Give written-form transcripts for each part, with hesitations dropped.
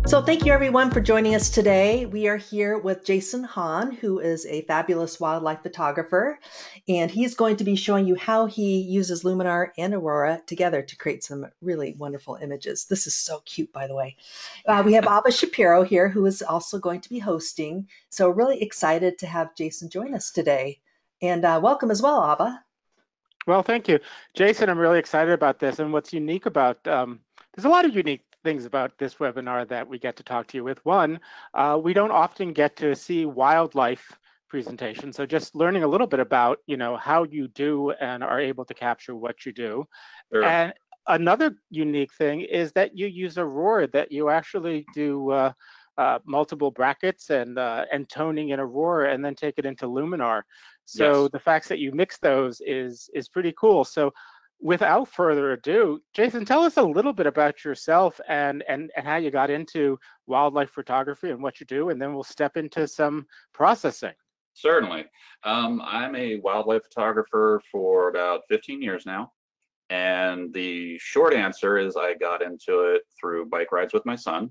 So thank you everyone for joining us today. We are here with Jason Hahn, who is a fabulous wildlife photographer, and he's going to be showing you how he uses Luminar and Aurora together to create some really wonderful images. This is so cute, by the way. We have Abba Shapiro here, who is also going to be hosting. So really excited to have Jason join us today. And welcome as well, Abba. Well, thank you, Jason. I'm really excited about this. And what's unique about there's a lot of unique things about this webinar that we get to talk to you with. One, we don't often get to see wildlife presentations. So just learning a little bit about, how you do and are able to capture what you do. Sure. And another unique thing is that you use Aurora, that you actually do multiple brackets and toning in Aurora and then take it into Luminar. So Yes. the fact that you mix those is pretty cool. So without further ado, Jason, tell us a little bit about yourself and how you got into wildlife photography and what you do, and then we'll step into some processing. Certainly. I'm a wildlife photographer for about 15 years now. And the short answer is I got into it through bike rides with my son.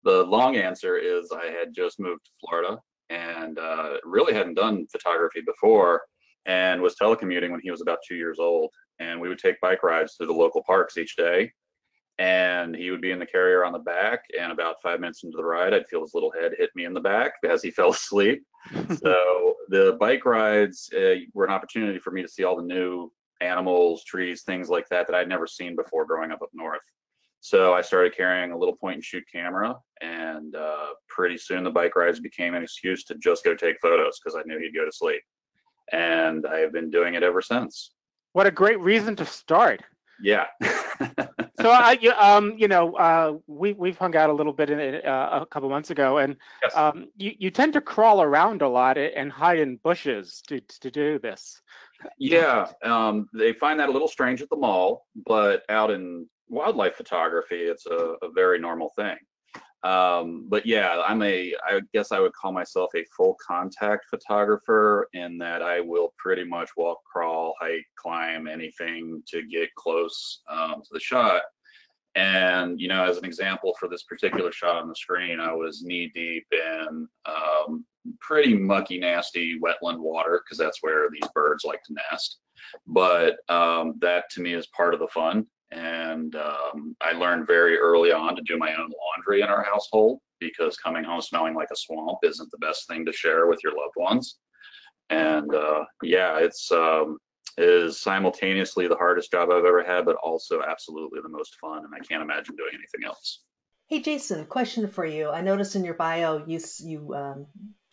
The long answer is I had just moved to Florida and really hadn't done photography before and was telecommuting when he was about 2 years old. And we would take bike rides through the local parks each day. And he would be in the carrier on the back. And about 5 minutes into the ride, I'd feel his little head hit me in the back as he fell asleep. So the bike rides were an opportunity for me to see all the new animals, trees, things like that that I'd never seen before growing up north. So I started carrying a little point and shoot camera, and pretty soon the bike rides became an excuse to just go take photos because I knew he'd go to sleep. And I have been doing it ever since. What a great reason to start. Yeah. So we've hung out a little bit a couple months ago, and Yes. you tend to crawl around a lot and hide in bushes to do this. Yeah, they find that a little strange at the mall, but out in wildlife photography, it's a very normal thing. But yeah, I guess I would call myself a full contact photographer in that I will pretty much walk, crawl, hike, climb, anything to get close to the shot. And, as an example for this particular shot on the screen, I was knee deep in pretty mucky, nasty wetland water because that's where these birds like to nest. But that to me is part of the fun. And I learned very early on to do my own laundry in our household because coming home smelling like a swamp isn't the best thing to share with your loved ones. And yeah, it is simultaneously the hardest job I've ever had, but also absolutely the most fun. And I can't imagine doing anything else. Hey Jason, question for you. I noticed in your bio you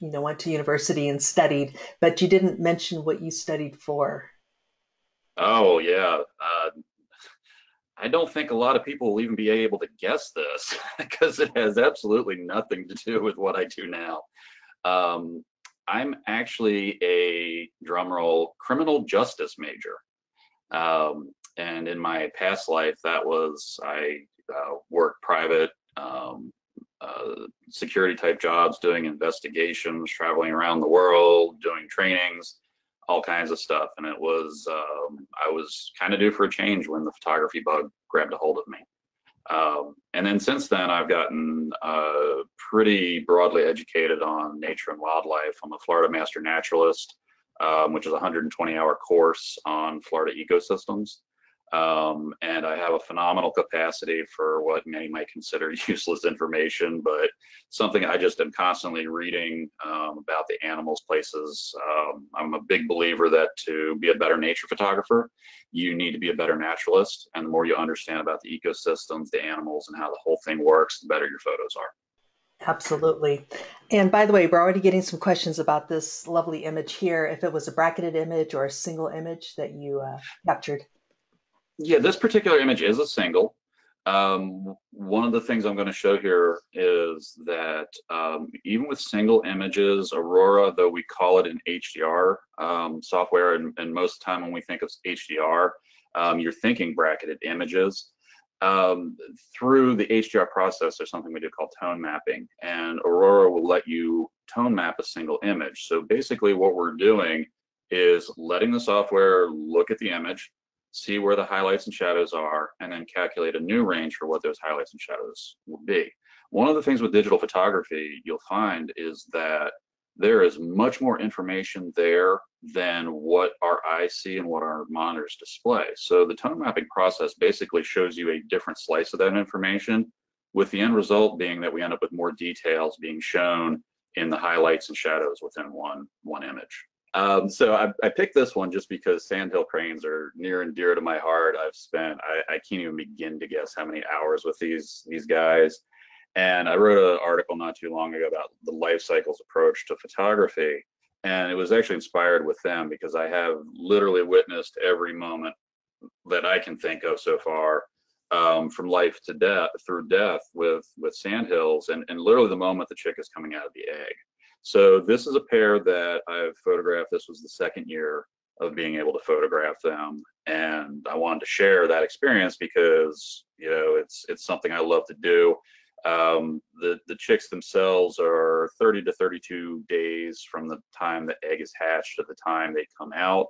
went to university and studied, but you didn't mention what you studied for. Oh, yeah. I don't think a lot of people will even be able to guess this because it has absolutely nothing to do with what I do now. I'm actually a drumroll criminal justice major. And in my past life, I worked private security type jobs, doing investigations, traveling around the world, doing trainings, all kinds of stuff. And I was kind of due for a change when the photography bug grabbed a hold of me. And then since then, I've gotten pretty broadly educated on nature and wildlife. I'm a Florida Master Naturalist, which is a 120-hour course on Florida ecosystems. And I have a phenomenal capacity for what many might consider useless information, but something I just am constantly reading about the animals, places. I'm a big believer that to be a better nature photographer, you need to be a better naturalist. And the more you understand about the ecosystems, the animals, and how the whole thing works, the better your photos are. Absolutely. And by the way, we're already getting some questions about this lovely image here. If it was a bracketed image or a single image that you captured. Yeah, this particular image is a single. One of the things I'm going to show here is that even with single images, Aurora, though we call it an HDR software, and most of the time when we think of HDR, you're thinking bracketed images. Through the HDR process, there's something we do called tone mapping, and Aurora will let you tone map a single image. So basically what we're doing is letting the software look at the image, see where the highlights and shadows are, and then calculate a new range for what those highlights and shadows will be. One of the things with digital photography you'll find is that there is much more information there than what our eyes see and what our monitors display. So the tone mapping process basically shows you a different slice of that information, with the end result being that we end up with more details being shown in the highlights and shadows within one image. So I picked this one just because sandhill cranes are near and dear to my heart. I've spent, I can't even begin to guess how many hours with these guys. And I wrote an article not too long ago about the life cycles approach to photography. And it was actually inspired with them because I have literally witnessed every moment that I can think of so far, from life to death, through death with sandhills, and literally the moment the chick is coming out of the egg. So this is a pair that I've photographed. This was the second year of being able to photograph them, and I wanted to share that experience because, you know, it's something I love to do. The chicks themselves are 30 to 32 days from the time the egg is hatched to the time they come out.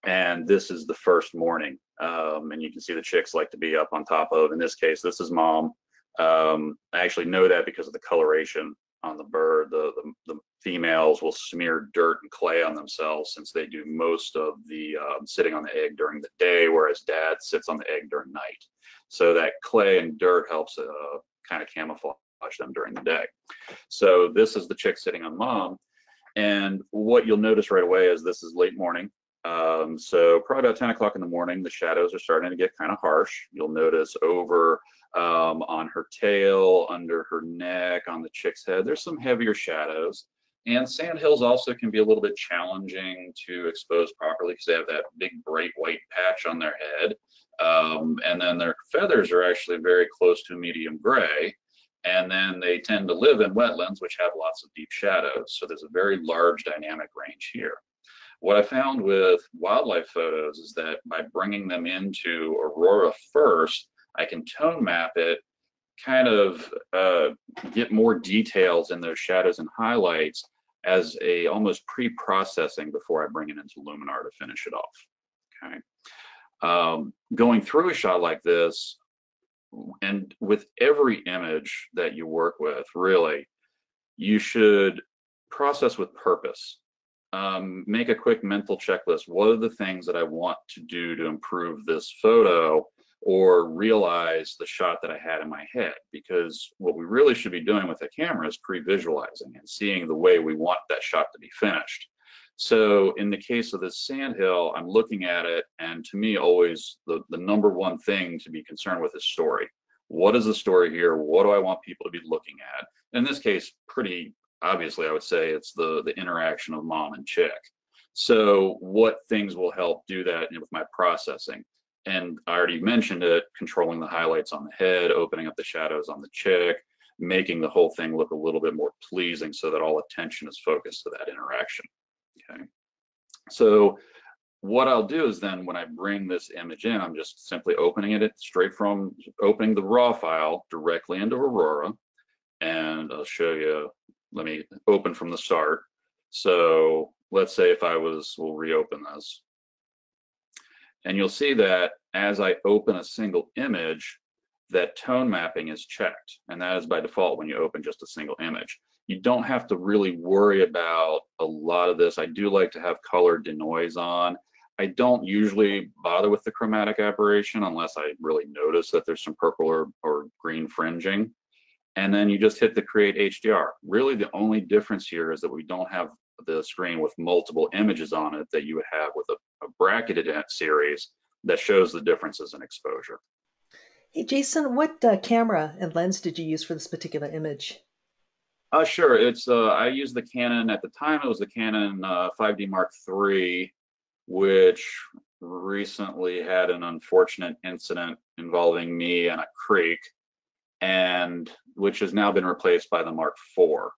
And this is the first morning. And you can see the chicks like to be up on top of, in this case, this is mom. I actually know that because of the coloration on the bird. The females will smear dirt and clay on themselves since they do most of the sitting on the egg during the day, whereas dad sits on the egg during night. So that clay and dirt helps kind of camouflage them during the day. So this is the chick sitting on mom. And what you'll notice right away is this is late morning. So probably about 10 o'clock in the morning, the shadows are starting to get kind of harsh. You'll notice over on her tail, under her neck, on the chick's head, there's some heavier shadows. And sandhills also can be a little bit challenging to expose properly because they have that big bright white patch on their head. And then their feathers are actually very close to medium gray. And then they tend to live in wetlands, which have lots of deep shadows. So there's a very large dynamic range here. What I found with wildlife photos is that by bringing them into Aurora first, I can tone map it, kind of get more details in those shadows and highlights as a almost pre-processing before I bring it into Luminar to finish it off. Okay. Going through a shot like this, and with every image that you work with, really, you should process with purpose. Make a quick mental checklist. What are the things that I want to do to improve this photo or realize the shot that I had in my head? Because what we really should be doing with the camera is pre-visualizing and seeing the way we want that shot to be finished. So in the case of this sandhill, I'm looking at it, and to me, always the number one thing to be concerned with is story. What is the story here? What do I want people to be looking at? In this case, pretty obviously, I would say it's the interaction of mom and chick. So what things will help do that with my processing? And I already mentioned it, controlling the highlights on the head, opening up the shadows on the chick, making the whole thing look a little bit more pleasing so that all attention is focused to that interaction. Okay. So what I'll do is then when I bring this image in, I'm just simply opening it straight from opening the raw file directly into Aurora. And I'll show you, let me open from the start. So let's say if I was, we'll reopen this. And you'll see that as I open a single image, that tone mapping is checked. And that is by default when you open just a single image. You don't have to really worry about a lot of this. I do like to have color denoise on. I don't usually bother with the chromatic aberration unless I really notice that there's some purple or green fringing. And then you just hit the create HDR. Really the only difference here is that we don't have the screen with multiple images on it that you would have with a bracketed series that shows the differences in exposure. Hey, Jason, what camera and lens did you use for this particular image? Sure. It's I used the Canon at the time. It was the Canon 5D Mark III, which recently had an unfortunate incident involving me and a creek, and which has now been replaced by the Mark IV.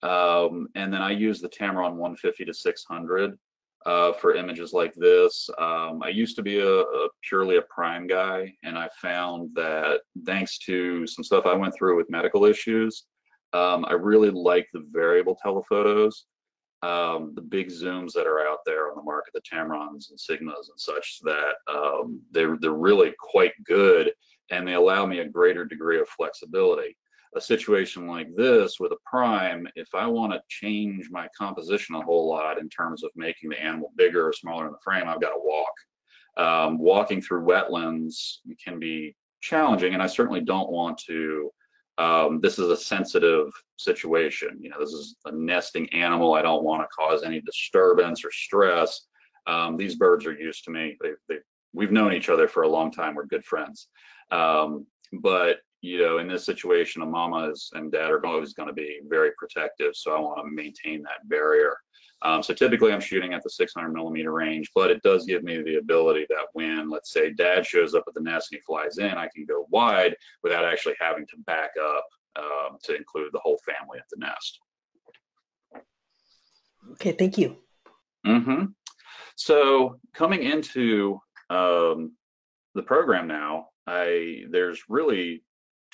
And then I use the Tamron 150 to 600 for images like this. I used to be purely a prime guy, and I found that thanks to some stuff I went through with medical issues, I really like the variable telephotos. the big zooms that are out there on the market, the Tamrons and Sigmas and such, that they're really quite good, and they allow me a greater degree of flexibility. A situation like this with a prime, if I want to change my composition a whole lot in terms of making the animal bigger or smaller in the frame, I've got to walk. Walking through wetlands can be challenging, and I certainly don't want to. This is a sensitive situation. You know, this is a nesting animal. I don't want to cause any disturbance or stress. These birds are used to me. We've known each other for a long time. We're good friends. But you know, in this situation, a mama and dad are always going to be very protective. So I want to maintain that barrier. So typically I'm shooting at the 600mm range, but it does give me the ability that when, let's say, dad shows up at the nest and he flies in, I can go wide without actually having to back up to include the whole family at the nest. Okay, thank you. So coming into the program now, there's really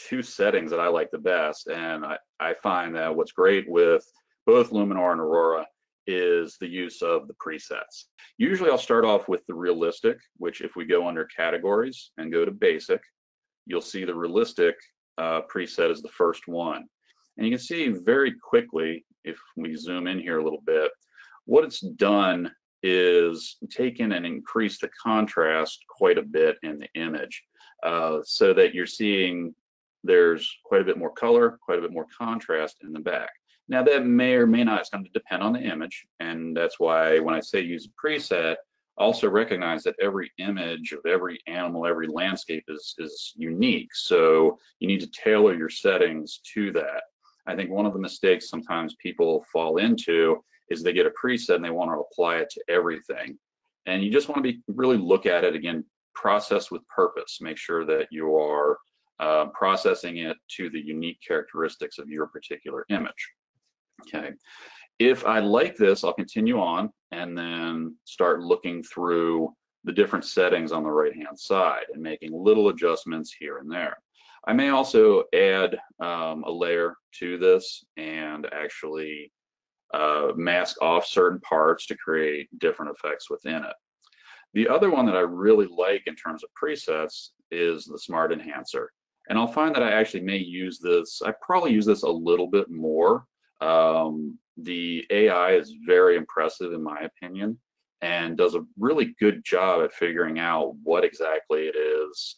two settings that I like the best, and I find that what's great with both Luminar and Aurora is the use of the presets. Usually I'll start off with the realistic, which if we go under categories and go to basic, you'll see the realistic preset is the first one. And you can see very quickly, if we zoom in here a little bit, what it's done is taken and increased the contrast quite a bit in the image, so that you're seeing there's quite a bit more color, quite a bit more contrast in the back. Now that may or may not, it's going to depend on the image, and that's why when I say use a preset, also recognize that every image of every animal, every landscape is unique. So you need to tailor your settings to that. I think one of the mistakes sometimes people fall into is they get a preset and they want to apply it to everything. And you just want to really look at it again, process with purpose, make sure that you are processing it to the unique characteristics of your particular image. Okay, if I like this, I'll continue on and then start looking through the different settings on the right-hand side and making little adjustments here and there. I may also add a layer to this and actually mask off certain parts to create different effects within it. The other one that I really like in terms of presets is the Smart Enhancer. And I'll find that I actually may use this, I probably use this a little bit more. The AI is very impressive in my opinion and does a really good job at figuring out what exactly it is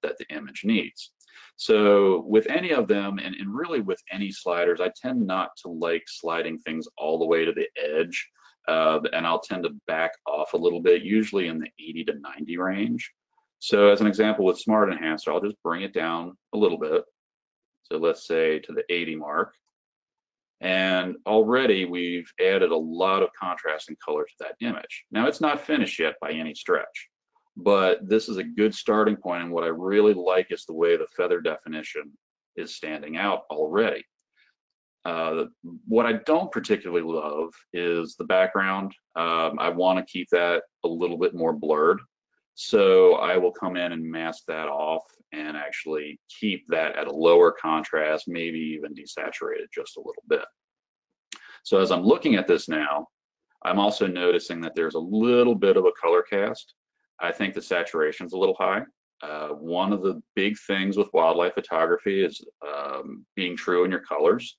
that the image needs. So with any of them, and really with any sliders, I tend not to like sliding things all the way to the edge, and I'll tend to back off a little bit, usually in the 80 to 90 range. So as an example with Smart Enhancer, I'll just bring it down a little bit. So let's say to the 80 mark. And already we've added a lot of contrast and color to that image. Now it's not finished yet by any stretch, but this is a good starting point. And what I really like is the way the feather definition is standing out already. What I don't particularly love is the background. I want to keep that a little bit more blurred. So I will come in and mask that off and actually keep that at a lower contrast, maybe even desaturate it just a little bit. So as I'm looking at this now, I'm also noticing that there's a little bit of a color cast. I think the saturation's a little high. One of the big things with wildlife photography is being true in your colors.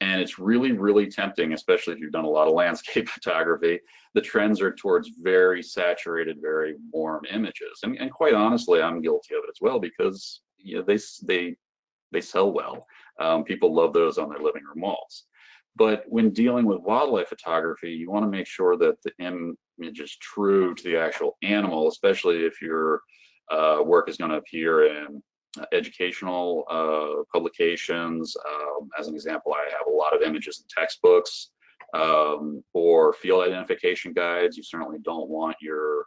And it's really, really tempting, especially if you've done a lot of landscape photography. The trends are towards very saturated, very warm images. And quite honestly, I'm guilty of it as well because you know, they sell well. People love those on their living room walls. But when dealing with wildlife photography, you want to make sure that the image is true to the actual animal, especially if your work is going to appear in educational publications. As an example, I have a lot of images in textbooks or field identification guides. You certainly don't want your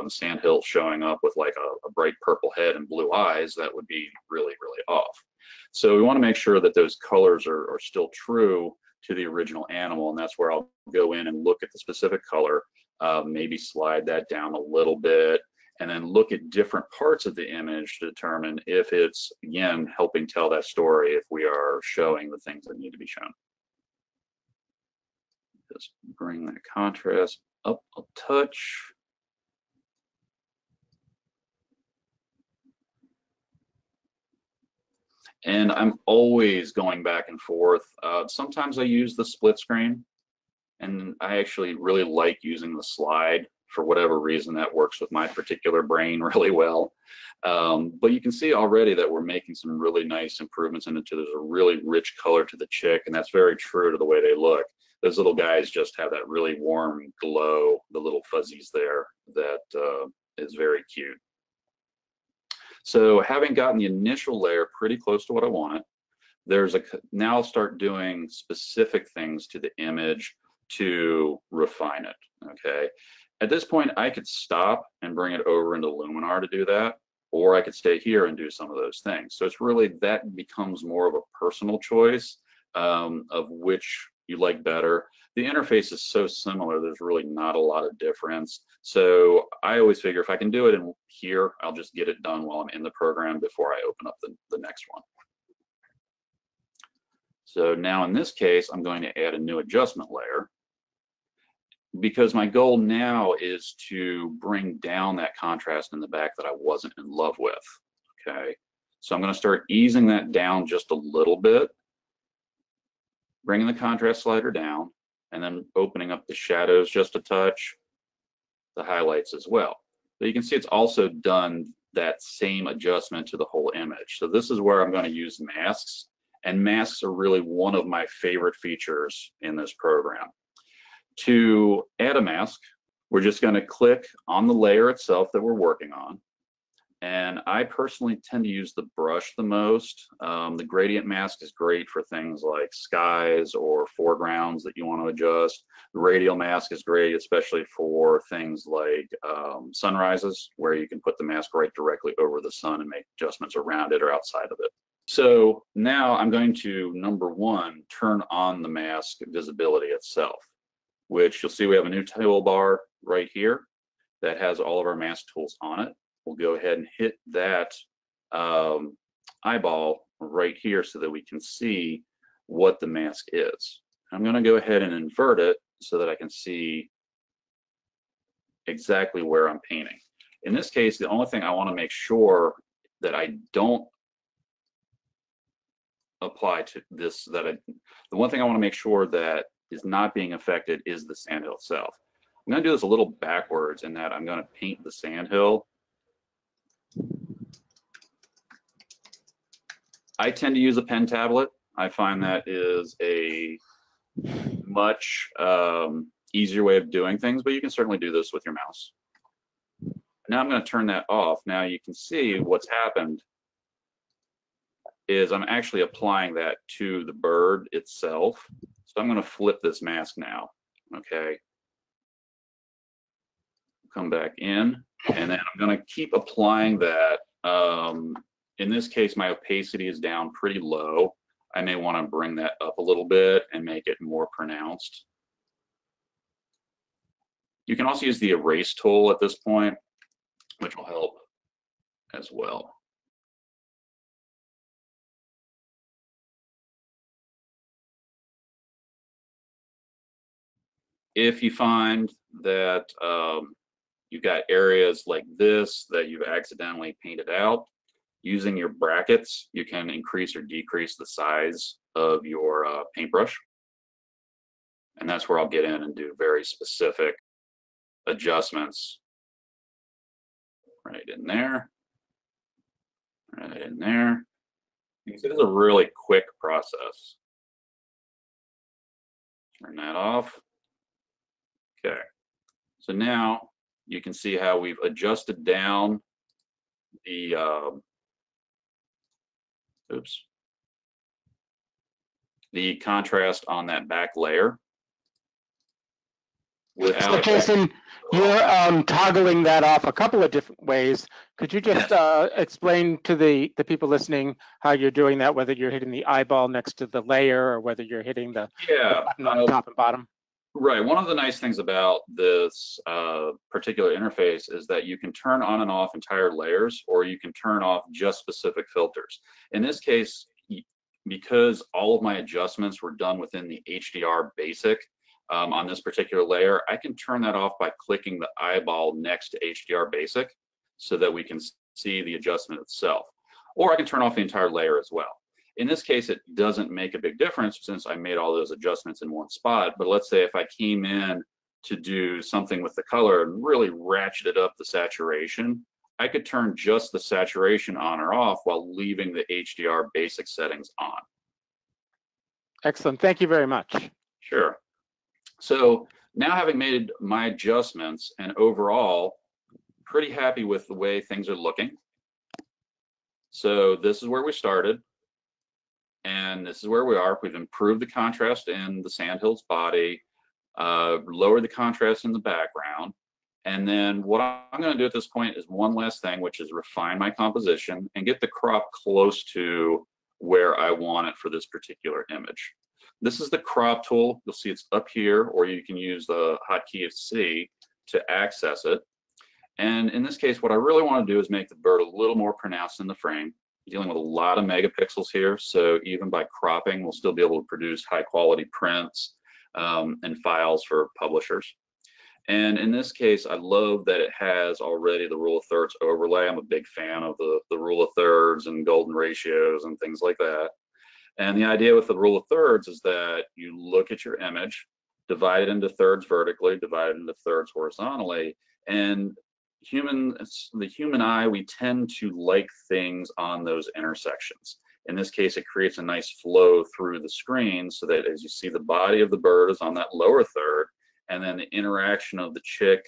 sandhill showing up with like a bright purple head and blue eyes. That would be really, really off. So we want to make sure that those colors are still true to the original animal, and that's where I'll go in and look at the specific color, maybe slide that down a little bit, and then look at different parts of the image to determine if it's, again, helping tell that story, if we are showing the things that need to be shown. Just bring that contrast up a touch. And I'm always going back and forth. Sometimes I use the split screen, and I actually really like using the slide. For whatever reason, that works with my particular brain really well. But you can see already that we're making some really nice improvements into. There's a really rich color to the chick, and that's very true to the way they look. Those little guys just have that really warm glow, the little fuzzies there, that is very cute. So having gotten the initial layer pretty close to what I wanted, now I'll start doing specific things to the image to refine it, okay? At this point, I could stop and bring it over into Luminar to do that, or I could stay here and do some of those things. So it's really, that becomes more of a personal choice of which you like better. The interface is so similar, there's really not a lot of difference. So I always figure if I can do it in here, I'll just get it done while I'm in the program before I open up the next one. So now in this case, I'm going to add a new adjustment layer, because my goal now is to bring down that contrast in the back that I wasn't in love with, okay? So I'm going to start easing that down just a little bit, bringing the contrast slider down, and then opening up the shadows just a touch, the highlights as well. But you can see it's also done that same adjustment to the whole image. So this is where I'm going to use masks, and masks are really one of my favorite features in this program. To add a mask, we're just going to click on the layer itself that we're working on. And I personally tend to use the brush the most. The gradient mask is great for things like skies or foregrounds that you want to adjust. The radial mask is great, especially for things like sunrises, where you can put the mask right directly over the sun and make adjustments around it or outside of it. So now I'm going to, number one, turn on the mask visibility itself, which you'll see we have a new toolbar right here that has all of our mask tools on it. We'll go ahead and hit that eyeball right here so that we can see what the mask is. I'm going to go ahead and invert it so that I can see exactly where I'm painting. In this case, the only thing I want to make sure that I don't apply to this, the one thing I want to make sure that is not being affected is the sandhill itself. I'm going to do this a little backwards in that I'm going to paint the sandhill. I tend to use a pen tablet. I find that is a much easier way of doing things, but you can certainly do this with your mouse. Now I'm going to turn that off. Now you can see what's happened is I'm actually applying that to the bird itself. So I'm going to flip this mask now, okay? Come back in, and then I'm going to keep applying that. In this case, my opacity is down pretty low. I may want to bring that up a little bit and make it more pronounced. You can also use the erase tool at this point, which will help as well. If you find that you've got areas like this that you've accidentally painted out, using your brackets, you can increase or decrease the size of your paintbrush. And that's where I'll get in and do very specific adjustments. Right in there, right in there. You can see this is a really quick process. Turn that off. Okay, so now you can see how we've adjusted down the the contrast on that back layer. So Jason, you're toggling that off a couple of different ways. Could you just explain to the people listening how you're doing that, whether you're hitting the eyeball next to the layer or whether you're hitting the button on the top and bottom? Right. One of the nice things about this particular interface is that you can turn on and off entire layers, or you can turn off just specific filters. In this case, because all of my adjustments were done within the HDR basic, on this particular layer, I can turn that off by clicking the eyeball next to HDR Basic so that we can see the adjustment itself. Or I can turn off the entire layer as well. In this case, it doesn't make a big difference since I made all those adjustments in one spot. But let's say if I came in to do something with the color and really ratcheted up the saturation, I could turn just the saturation on or off while leaving the HDR Basic settings on. Excellent. Thank you very much. Sure. So now having made my adjustments and overall pretty happy with the way things are looking. So this is where we started. And this is where we are. We've improved the contrast in the Sandhills body, lowered the contrast in the background. And then what I'm going to do at this point is one last thing, which is refine my composition and get the crop close to where I want it for this particular image. This is the crop tool. You'll see it's up here, or you can use the hotkey of C to access it. And in this case, what I really want to do is make the bird a little more pronounced in the frame. Dealing with a lot of megapixels here, so even by cropping, we'll still be able to produce high quality prints and files for publishers. And in this case, I love that it has already the rule of thirds overlay. I'm a big fan of the rule of thirds and golden ratios and things like that. And the idea with the rule of thirds is that you look at your image, divide it into thirds vertically, divide it into thirds horizontally, and the human eye, we tend to like things on those intersections. In this case, it creates a nice flow through the screen so that as you see, the body of the bird is on that lower third, and then the interaction of the chick,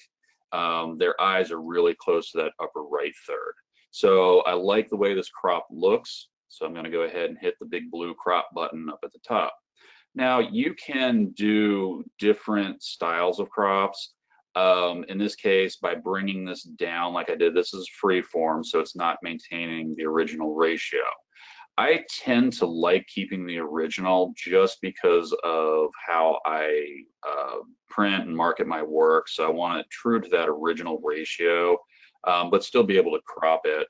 their eyes are really close to that upper right third. So I like the way this crop looks. So I'm going to go ahead and hit the big blue crop button up at the top. Now you can do different styles of crops. In this case, by bringing this down like I did, this is free form, so it's not maintaining the original ratio. I tend to like keeping the original just because of how I print and market my work. So I want it true to that original ratio, but still be able to crop it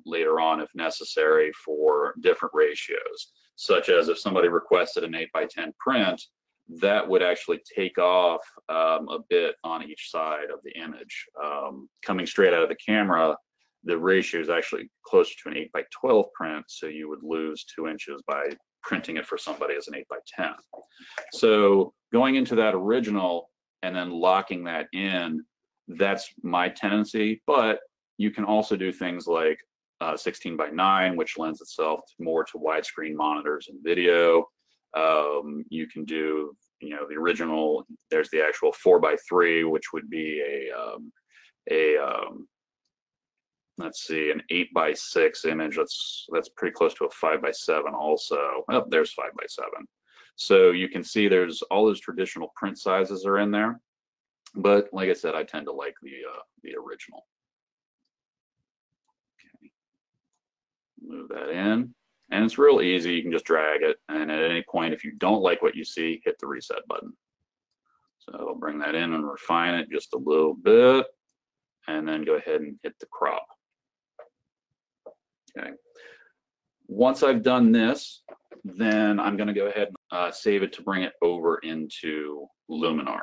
later on if necessary for different ratios, such as if somebody requested an 8x10 print, that would actually take off a bit on each side of the image. Coming straight out of the camera, the ratio is actually closer to an 8x12 print, so you would lose 2 inches by printing it for somebody as an 8x10. So going into that original and then locking that in, that's my tendency, but you can also do things like 16:9, which lends itself more to widescreen monitors and video. You can do, the original. There's the actual 4:3, which would be let's see, an 8:6 image. That's pretty close to a 5:7 also. Oh, there's 5:7. So you can see there's all those traditional print sizes are in there. But like I said, I tend to like the original. Okay. Move that in. And it's real easy. You can just drag it. And at any point, if you don't like what you see, hit the reset button. So I'll bring that in and refine it just a little bit. And then go ahead and hit the crop. Okay. Once I've done this, then I'm going to go ahead and save it to bring it over into Luminar.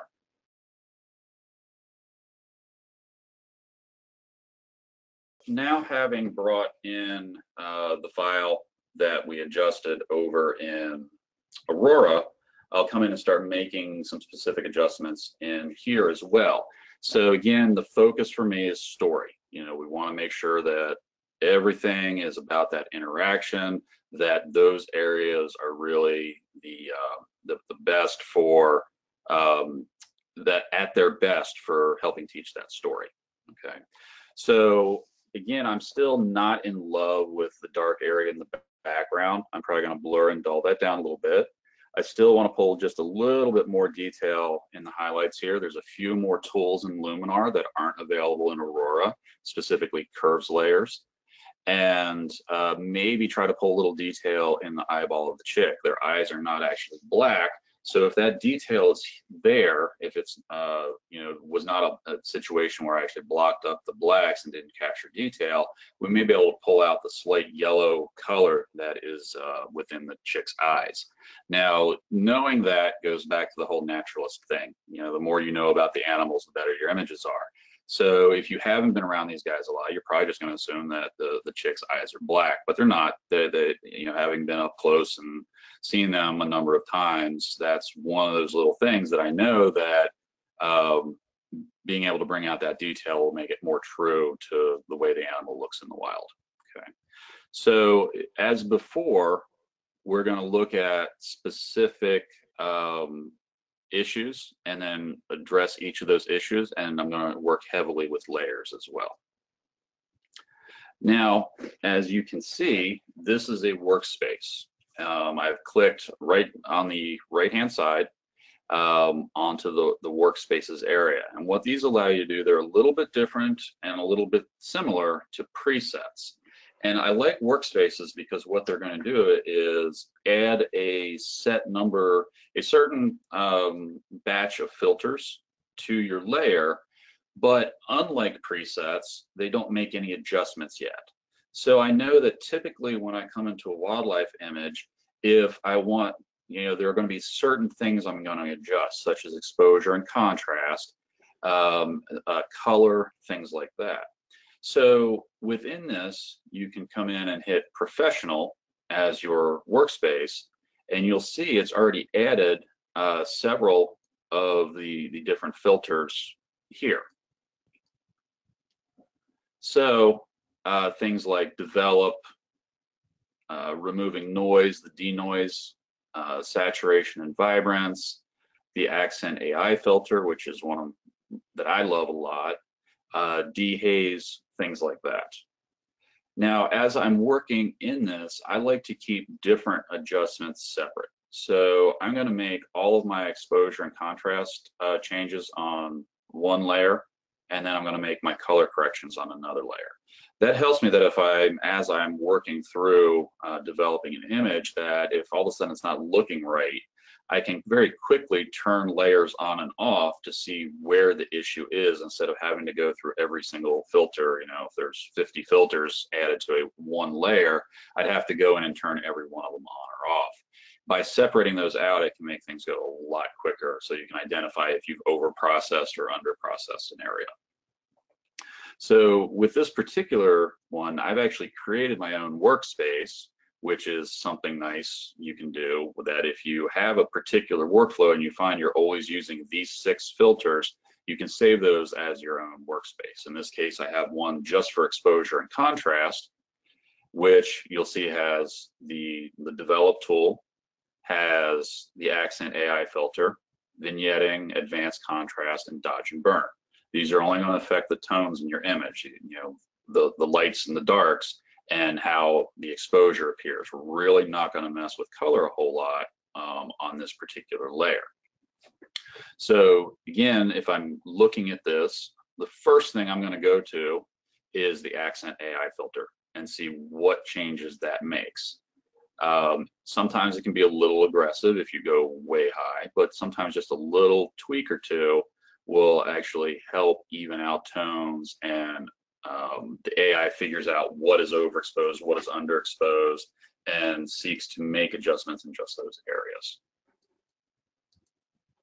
Now having brought in the file that we adjusted over in Aurora, I'll come in and start making some specific adjustments in here as well. So again, the focus for me is story. We want to make sure that everything is about that interaction, that those areas are really the best for that at their best for helping teach that story. Okay, so again, I'm still not in love with the dark area in the background. I'm probably going to blur and dull that down a little bit. I still want to pull just a little bit more detail in the highlights here. There's a few more tools in Luminar that aren't available in Aurora, specifically curves layers. And maybe try to pull a little detail in the eyeball of the chick. Their eyes are not actually black, So if that detail is there, if it's was not a situation where I actually blocked up the blacks and didn't capture detail, we may be able to pull out the slight yellow color that is within the chick's eyes. Now, knowing that goes back to the whole naturalist thing. The more you know about the animals, the better your images are. So if you haven't been around these guys a lot, you're probably just going to assume that the chick's eyes are black, but they're not. They having been up close and seen them a number of times, that's one of those little things that I know that being able to bring out that detail will make it more true to the way the animal looks in the wild. Okay. So as before, we're going to look at specific issues and then address each of those issues, and I'm going to work heavily with layers as well. Now, as you can see, this is a workspace. I've clicked right on the right-hand side onto the workspaces area. And what these allow you to do, they're a little bit different and a little bit similar to presets. And I like workspaces because what they're going to do is add a set number, a certain batch of filters to your layer, but unlike presets, they don't make any adjustments yet. So I know that typically when I come into a wildlife image, if I want, there are going to be certain things I'm going to adjust, such as exposure and contrast, color, things like that. So within this, you can come in and hit professional as your workspace, and you'll see it's already added several of the different filters here. So things like develop, removing noise, the denoise, saturation and vibrance, the accent AI filter, which is one that I love a lot, dehaze, things like that. Now, as I'm working in this, I like to keep different adjustments separate. So I'm going to make all of my exposure and contrast changes on one layer, and then I'm going to make my color corrections on another layer. That helps me that as I'm working through developing an image, that if all of a sudden it's not looking right, I can very quickly turn layers on and off to see where the issue is instead of having to go through every single filter. If there's 50 filters added to one layer, I'd have to go in and turn every one of them on or off. By separating those out, it can make things go a lot quicker, so you can identify if you've over-processed or under-processed an area. So with this particular one, I've actually created my own workspace, which is something nice you can do, that if you have a particular workflow and you find you're always using these 6 filters, you can save those as your own workspace. In this case, I have one just for exposure and contrast, which you'll see has the develop tool, has the accent AI filter, vignetting, advanced contrast, and dodge and burn. These are only going to affect the tones in your image, the lights and the darks, and how the exposure appears. We're really not going to mess with color a whole lot on this particular layer. So again, if I'm looking at this, the first thing I'm going to go to is the accent AI filter and see what changes that makes. Sometimes it can be a little aggressive if you go way high, but sometimes just a little tweak or two will actually help even out tones, and the AI figures out what is overexposed, what is underexposed, and seeks to make adjustments in just those areas.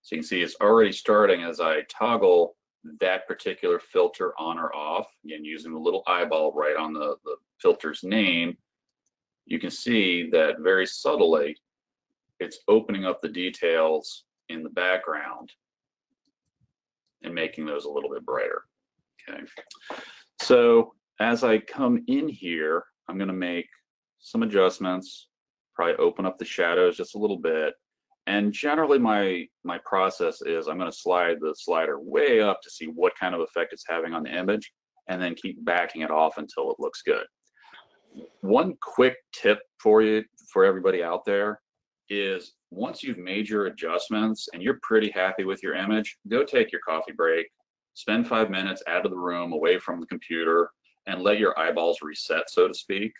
So you can see it's already starting as I toggle that particular filter on or off, again using the little eyeball right on the filter's name. You can see that very subtly it's opening up the details in the background and making those a little bit brighter. Okay, so as I come in here, I'm going to make some adjustments, probably open up the shadows just a little bit, and generally my process is I'm going to slide the slider way up to see what kind of effect it's having on the image, and then keep backing it off until it looks good. One quick tip for everybody out there is, once you've made your adjustments and you're pretty happy with your image, go take your coffee break, spend 5 minutes out of the room, away from the computer, and let your eyeballs reset, so to speak.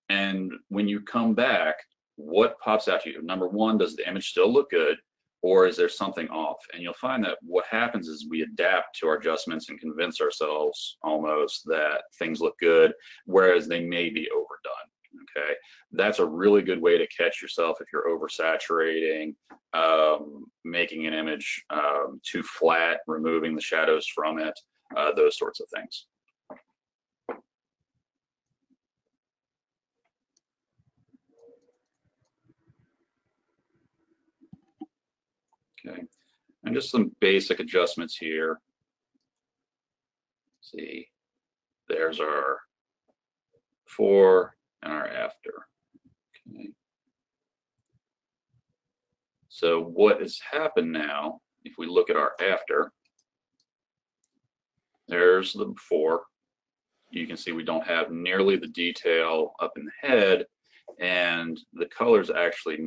And when you come back, what pops out to you? Number one, does the image still look good? or is there something off? And you'll find that what happens is we adapt to our adjustments and convince ourselves almost that things look good, whereas they may be overdone. Okay, that's a really good way to catch yourself if you're oversaturating, making an image too flat, removing the shadows from it, those sorts of things. Okay, and just some basic adjustments here. See, there's our before and our after. Okay. So what has happened now, if we look at our after, there's the before. You can see we don't have nearly the detail up in the head, and the color's actually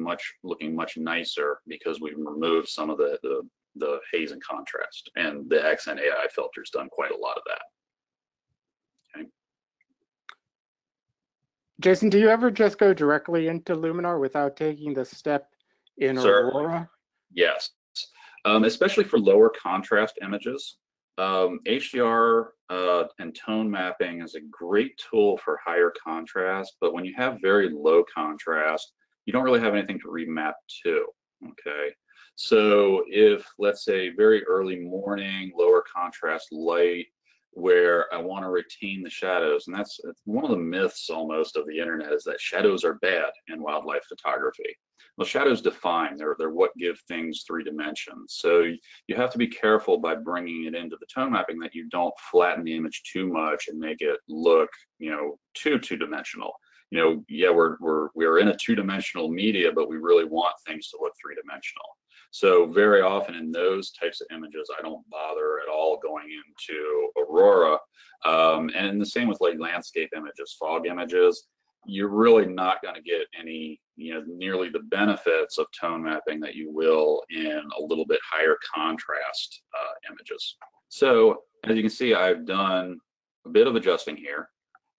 looking much nicer because we've removed some of the haze and contrast, and the Accent AI filter's done quite a lot of that. Okay. Jason, do you ever just go directly into Luminar without taking the step in Aurora? Yes, especially for lower contrast images. HDR and tone mapping is a great tool for higher contrast, but when you have very low contrast, you don't really have anything to remap to. Okay, so if, let's say, very early morning, lower contrast light, where I want to retain the shadows, and that's one of the myths almost of the internet, is that shadows are bad in wildlife photography. Well, shadows define, they're what give things 3 dimensions. So you have to be careful by bringing it into the tone mapping that you don't flatten the image too much and make it look, too two-dimensional. Yeah, we're in a 2-dimensional media, but we really want things to look 3-dimensional. So very often in those types of images, I don't bother at all going into Aurora. And the same with like landscape images, fog images. You're really not going to get any, nearly the benefits of tone mapping that you will in a little bit higher contrast images. So as you can see, I've done a bit of adjusting here.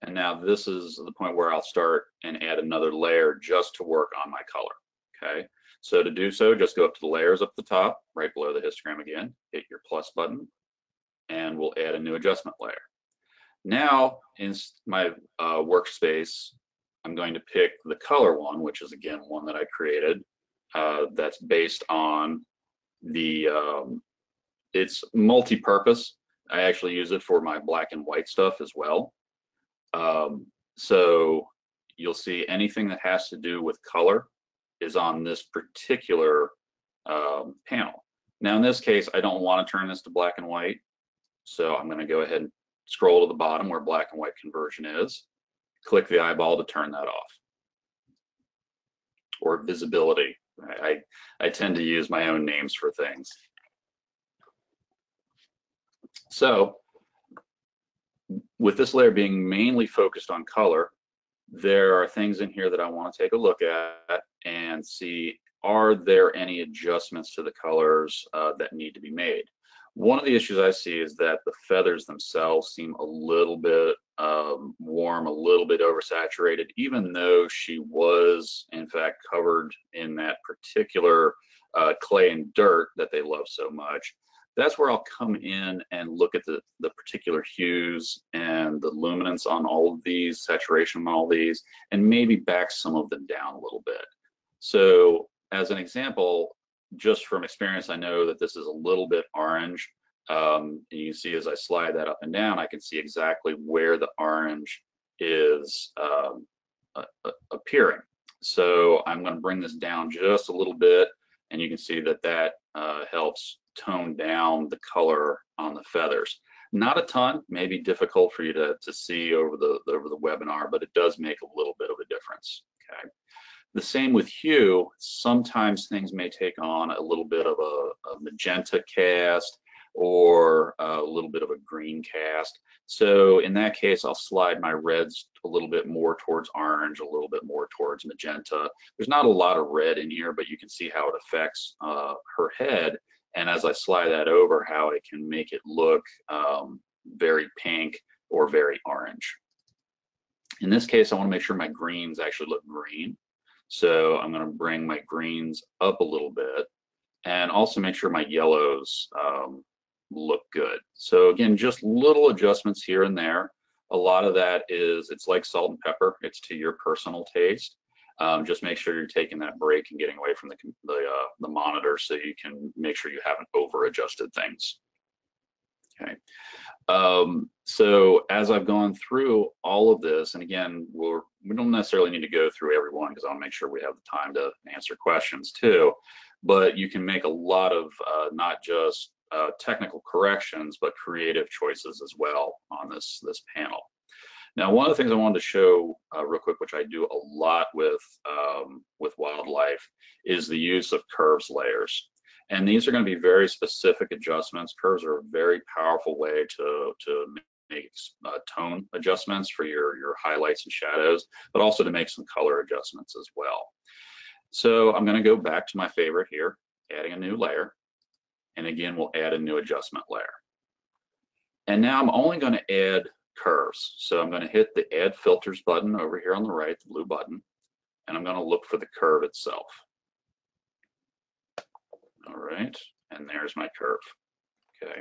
And now this is the point where I'll start and add another layer just to work on my color. Okay. So to do so, just go up to the layers up the top, right below the histogram again, hit your plus button, and we'll add a new adjustment layer. Now in my workspace, I'm going to pick the color one, which is again one that I created. That's based on the, it's multi-purpose. I actually use it for my black and white stuff as well. So you'll see anything that has to do with color is on this particular panel. Now in this case, I don't want to turn this to black and white. So I'm going to go ahead and scroll to the bottom where black and white conversion is. Click the eyeball to turn that off. Or visibility. I tend to use my own names for things. So with this layer being mainly focused on color, there are things in here that I want to take a look at and see, are there any adjustments to the colors that need to be made? One of the issues I see is that the feathers themselves seem a little bit warm, a little bit oversaturated, even though she was in fact covered in that particular clay and dirt that they love so much. That's where I'll come in and look at the particular hues and the luminance on all of these, saturation on all these, and maybe back some of them down a little bit. So as an example, just from experience, I know that this is a little bit orange. And you can see as I slide that up and down, I can see exactly where the orange is appearing. So I'm going to bring this down just a little bit, and you can see that that helps tone down the color on the feathers. Not a ton, maybe difficult for you to see over the webinar, but it does make a little bit of a difference. Okay. The same with hue. Sometimes things may take on a little bit of a magenta cast or a little bit of a green cast. So in that case, I'll slide my reds a little bit more towards orange, a little bit more towards magenta. There's not a lot of red in here, but you can see how it affects her head. And as I slide that over, how it can make it look very pink or very orange. In this case, I want to make sure my greens actually look green. So I'm going to bring my greens up a little bit. and also make sure my yellows look good. So again, just little adjustments here and there. A lot of that is, it's like salt and pepper. It's to your personal taste. Just make sure you're taking that break and getting away from the monitor so you can make sure you haven't over adjusted things. Okay. So as I've gone through all of this, and again, we don't necessarily need to go through every one because I'll make sure we have the time to answer questions too, but you can make a lot of not just technical corrections, but creative choices as well on this panel. Now, one of the things I wanted to show real quick, which I do a lot with wildlife, is the use of curves layers. And these are going to be very specific adjustments. Curves are a very powerful way to make tone adjustments for your highlights and shadows, but also to make some color adjustments as well. So I'm going to go back to my favorite here, adding a new layer. And again, we'll add a new adjustment layer. And now I'm only going to add curves. So I'm going to hit the Add Filters button over here on the right, the blue button, and I'm going to look for the curve itself. All right, and there's my curve. Okay.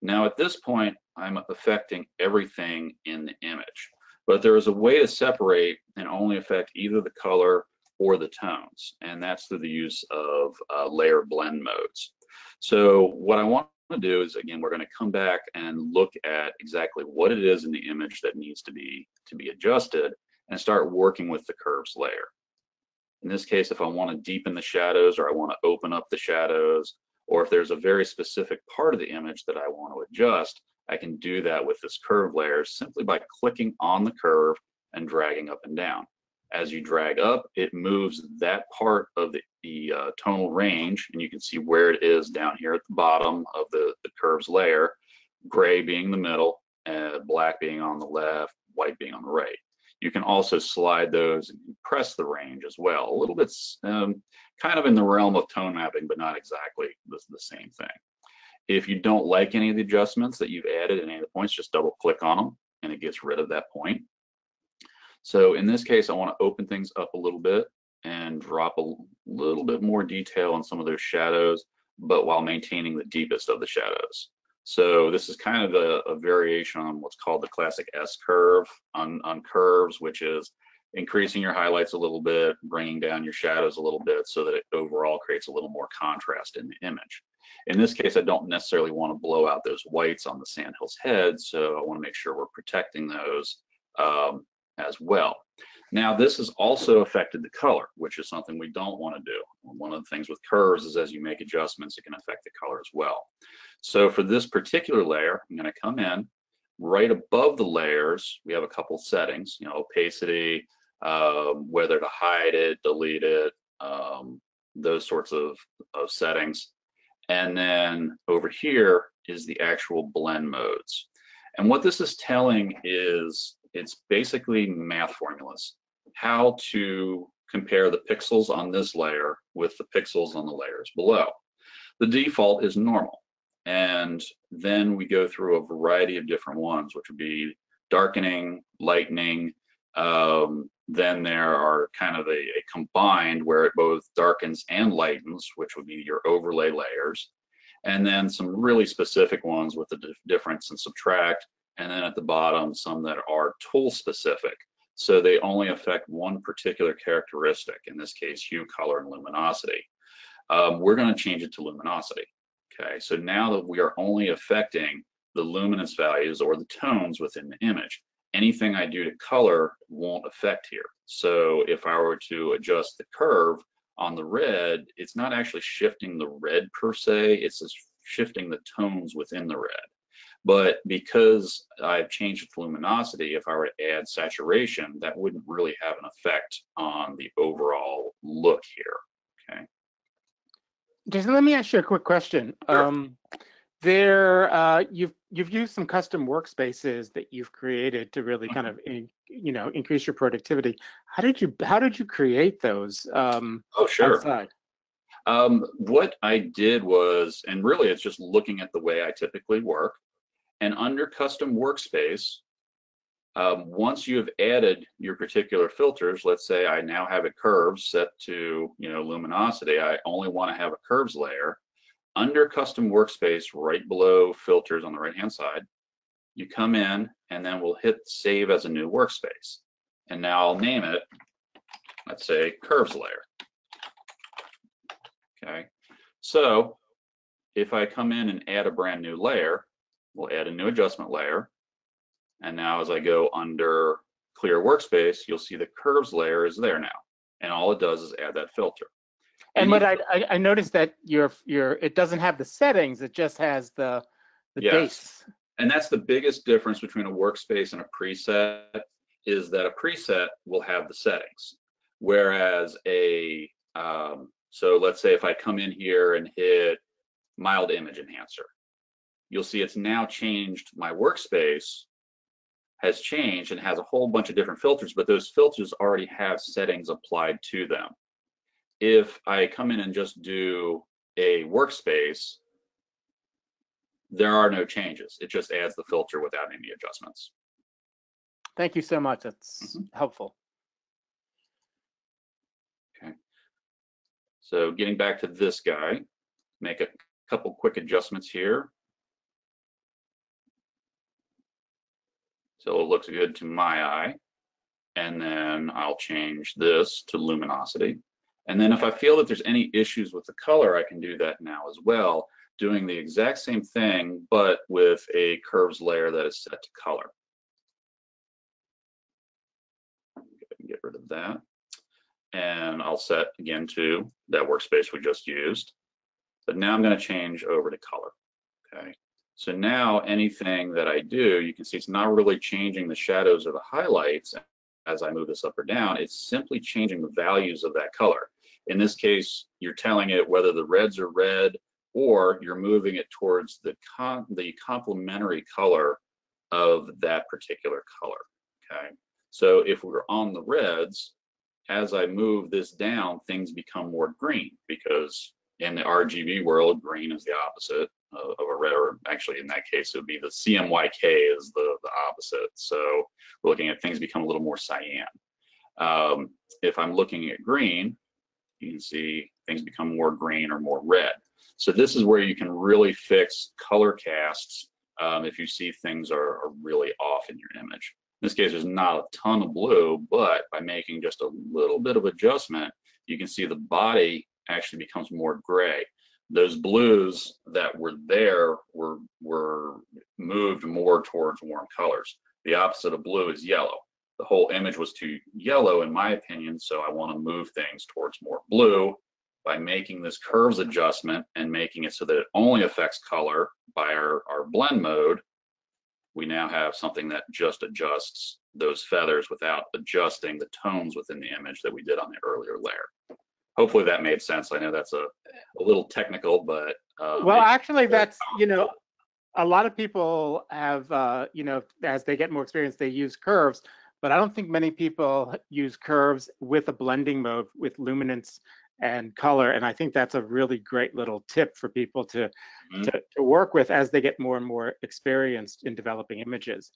Now at this point, I'm affecting everything in the image, but there is a way to separate and only affect either the color or the tones, and that's through the use of layer blend modes. So what I want to do is, again, we're going to come back and look at exactly what it is in the image that needs to be adjusted and start working with the curves layer. In this case, if I want to deepen the shadows, or I want to open up the shadows, or if there's a very specific part of the image that I want to adjust, I can do that with this curve layer simply by clicking on the curve and dragging up and down. As you drag up, it moves that part of the tonal range, and you can see where it is down here at the bottom of the curves layer, gray being the middle, black being on the left, white being on the right. You can also slide those and press the range as well. A little bit kind of in the realm of tone mapping, but not exactly the same thing. If you don't like any of the adjustments that you've added at any of the points, just double click on them and it gets rid of that point. So in this case, I want to open things up a little bit and drop a little bit more detail on some of those shadows, but while maintaining the deepest of the shadows. So this is kind of a variation on what's called the classic S curve on curves, which is increasing your highlights a little bit, bringing down your shadows a little bit so that it overall creates a little more contrast in the image. In this case, I don't necessarily want to blow out those whites on the sandhill's head, so I want to make sure we're protecting those as well. Now, this has also affected the color, which is something we don't want to do. One of the things with curves is as you make adjustments, it can affect the color as well. So for this particular layer, I'm going to come in right above the layers. We have a couple settings, opacity, whether to hide it, delete it, those sorts of settings. And then over here is the actual blend modes. And what this is telling is it's basically math formulas, how to compare the pixels on this layer with the pixels on the layers below. The default is normal. And then we go through a variety of different ones, which would be darkening, lightening. Then there are kind of a combined where it both darkens and lightens, which would be your overlay layers. And then some really specific ones with the difference and subtract. And then at the bottom, some that are tool specific. So they only affect one particular characteristic, in this case, hue, color, and luminosity. We're going to change it to luminosity. Okay, so now that we are only affecting the luminance values or the tones within the image, anything I do to color won't affect here. So if I were to adjust the curve on the red, it's not actually shifting the red per se, it's just shifting the tones within the red. But because I've changed its luminosity, if I were to add saturation, that wouldn't really have an effect on the overall look here. Okay. Jason, let me ask you a quick question. Sure. You've used some custom workspaces that you've created to really kind of increase your productivity. How did you create those? Oh, sure. Outside? What I did was, and really it's just looking at the way I typically work, and under custom workspace, Once you have added your particular filters, let's say I now have a curve set to, luminosity. I only want to have a curves layer. Under custom workspace, right below filters on the right-hand side, you come in and then we'll hit save as a new workspace. And now I'll name it, let's say curves layer. Okay. So if I come in and add a brand new layer, we'll add a new adjustment layer. And now as I go under clear workspace, you'll see the curves layer is there now. And all it does is add that filter. And what I noticed that it doesn't have the settings, it just has the yes. base. And that's the biggest difference between a workspace and a preset, is that a preset will have the settings. Whereas so let's say if I come in here and hit mild image enhancer, you'll see it's now changed. My workspace has changed and has a whole bunch of different filters, but those filters already have settings applied to them. If I come in and just do a workspace, there are no changes. It just adds the filter without any adjustments. Thank you so much. That's helpful. Okay. So getting back to this guy, make a couple quick adjustments here. So it looks good to my eye. And then I'll change this to luminosity. And then if I feel that there's any issues with the color, I can do that now as well, doing the exact same thing, but with a curves layer that is set to color. Get rid of that. And I'll set again to that workspace we just used. But now I'm going to change over to color. Okay. So now anything that I do, you can see it's not really changing the shadows or the highlights as I move this up or down. It's simply changing the values of that color. In this case, you're telling it whether the reds are red, or you're moving it towards the complementary color of that particular color. Okay. So if we're on the reds, as I move this down, things become more green, because in the RGB world, green is the opposite of a red, or actually in that case, it would be the CMYK is the opposite. So we're looking at things become a little more cyan. If I'm looking at green, you can see things become more green or more red. So this is where you can really fix color casts if you see things are really off in your image. In this case, there's not a ton of blue, but by making just a little bit of adjustment, you can see the body actually becomes more gray. Those blues that were there were moved more towards warm colors. The opposite of blue is yellow. The whole image was too yellow, in my opinion, so I want to move things towards more blue by making this curves adjustment and making it so that it only affects color by our blend mode. We now have something that just adjusts those feathers without adjusting the tones within the image that we did on the earlier layer. Hopefully that made sense. I know that's a little technical, but well, actually, that's, a lot of people have, as they get more experience, they use curves, but I don't think many people use curves with a blending mode with luminance and color. And I think that's a really great little tip for people to work with as they get more and more experienced in developing images.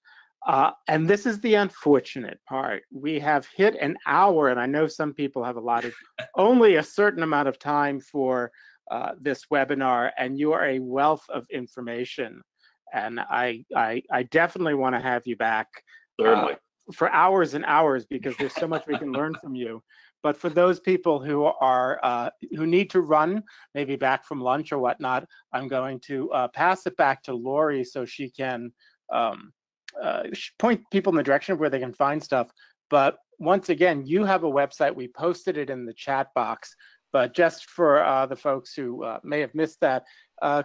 And this is the unfortunate part. We have hit an hour, and I know some people have allotted only a certain amount of time for this webinar, and you are a wealth of information. And I definitely want to have you back for hours and hours, because there's so much we can learn from you. But for those people who are who need to run, maybe back from lunch or whatnot, I'm going to pass it back to Lori so she can point people in the direction of where they can find stuff. But once again, you have a website. We posted it in the chat box. But just for the folks who may have missed that,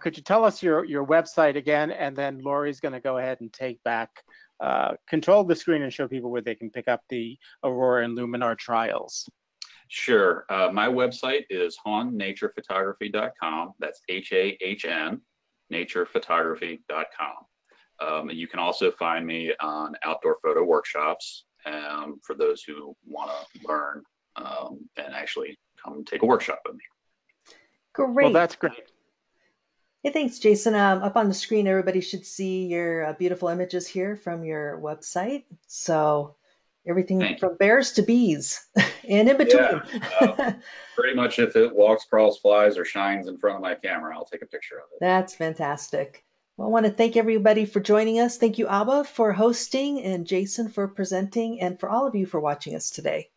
could you tell us your website again? And then Lori's going to go ahead and take back control of the screen and show people where they can pick up the Aurora and Luminar trials. Sure. My website is hahnnaturephotography.com. That's HAHN, naturephotography.com. You can also find me on outdoor photo workshops for those who want to learn and actually come take a workshop with me. Great. Well, that's great. Hey, thanks, Jason. Up on the screen, everybody should see your beautiful images here from your website. So everything Thank you. from bears to bees and in Yeah, between. pretty much if it walks, crawls, flies, or shines in front of my camera, I'll take a picture of it. That's fantastic. Well, I want to thank everybody for joining us. Thank you, Abba, for hosting, and Jason for presenting, and for all of you for watching us today.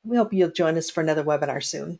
We hope you'll join us for another webinar soon.